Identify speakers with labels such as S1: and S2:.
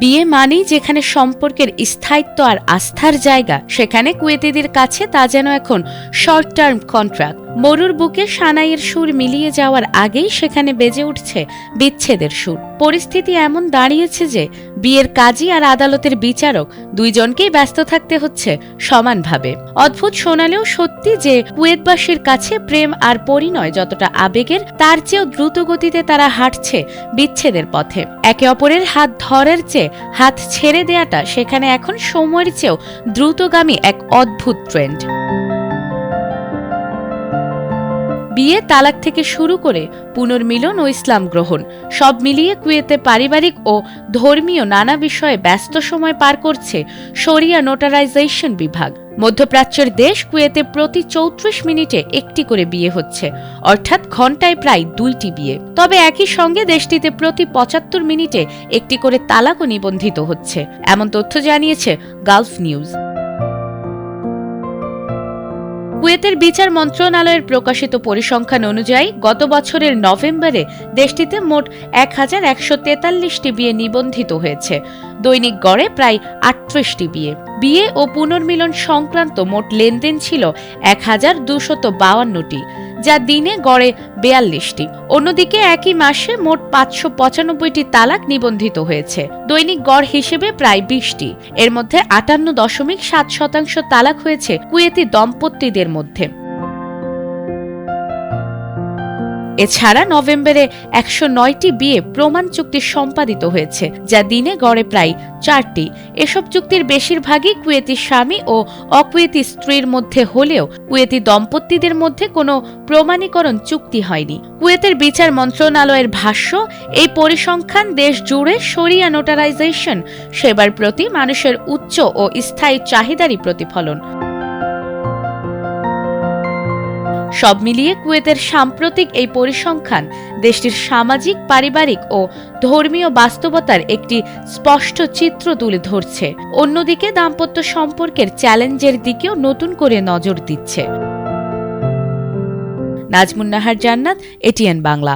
S1: বিয়ে মানেই যেখানে সম্পর্কের স্থায়িত্ব আর আস্থার জায়গা, সেখানে কুয়েতিদের কাছে তা যেন এখন শর্ট টার্ম কন্ট্রাক্ট। মরুর বুকে সানাইয়ের সুর মিলিয়ে যাওয়ার আগেই সেখানে বেজে উঠছে বিচ্ছেদের সুর। পরিস্থিতি এমন দাঁড়িয়েছে যে বিয়ের কাজী আর আদালতের বিচারক দুইজনকেই ব্যস্ত থাকতে হচ্ছে সমানভাবে। অদ্ভুত শোনালেও সত্যি যে কুয়েতবাসীর কাছে প্রেম আর পরিণয় যতটা আবেগের, তার চেয়েও দ্রুত গতিতে তারা হাঁটছে বিচ্ছেদের পথে। একে অপরের হাত ধরার চেয়ে হাত ছেড়ে দেয়াটা সেখানে এখন সময়ের চেয়েও দ্রুতগামী এক অদ্ভুত ট্রেন্ড। বিয়ে, তালাক থেকে শুরু করে পুনর্মিলন ও ইসলাম গ্রহণ, সব মিলিয়ে কুয়েতে পারিবারিক ও ধর্মীয় নানা বিষয়ে ব্যস্ত সময় পার করছে শরিয়া নোটারাইজেশন বিভাগ। মধ্যপ্রাচ্যের দেশ কুয়েতে প্রতি 34 মিনিটে একটি করে বিয়ে হচ্ছে, অর্থাৎ ঘন্টায় প্রায় 2টি বিয়ে। তবে একই সঙ্গে দেশটিতে প্রতি 75 মিনিটে একটি করে তালাকও নিবন্ধিত হচ্ছে, এমন তথ্য জানিয়েছে গালফ নিউজ। কুয়েতের বিচার মন্ত্রণালয়ের প্রকাশিত পরিসংখ্যান অনুযায়ী গত বছরের নভেম্বরে দেশটিতে মোট 1143টি বিয়ে নিবন্ধিত হয়েছে। দৈনিক গড়ে প্রায় 38টি বিয়ে। বিয়ে ও পুনর্মিলন সংক্রান্ত মোট লেনদেন ছিল 1252টি, যা দিনে গড়ে 42টি। অন্যদিকে একই মাসে মোট 595টি তালাক নিবন্ধিত হয়েছে, দৈনিক গড় হিসেবে প্রায় 20টি। এর মধ্যে 58.7% তালাক হয়েছে কুয়েতি দম্পতিদের মধ্যে। এছাড়া নভেম্বরে 109টি বিয়ে প্রমাণ চুক্তি সম্পাদিত হয়েছে, যা দিনে গড়ে প্রায় 4টি। এসব চুক্তির বেশিরভাগই কুয়েতি স্বামী ও অকুয়েতি স্ত্রীর মধ্যে হলেও কুয়েতি দম্পতিদের মধ্যে কোনো প্রমাণীকরণ চুক্তি হয়নি। কুয়েতের বিচার মন্ত্রণালয়ের ভাষ্য, এই পরিসংখ্যান দেশ জুড়ে শরিয়া নোটারাইজেশন সেবার প্রতি মানুষের উচ্চ ও স্থায়ী চাহিদারই প্রতিফলন। সব মিলিয়ে কুয়েতের সাম্প্রতিক এই পরিসংখ্যান দেশটির সামাজিক, পারিবারিক ও ধর্মীয় বাস্তবতার একটি স্পষ্ট চিত্র তুলে ধরছে। অন্যদিকে দাম্পত্য সম্পর্কের চ্যালেঞ্জের দিকেও নতুন করে নজর দিচ্ছে। নাজমুন নাহার জান্নাত, এটিএন বাংলা।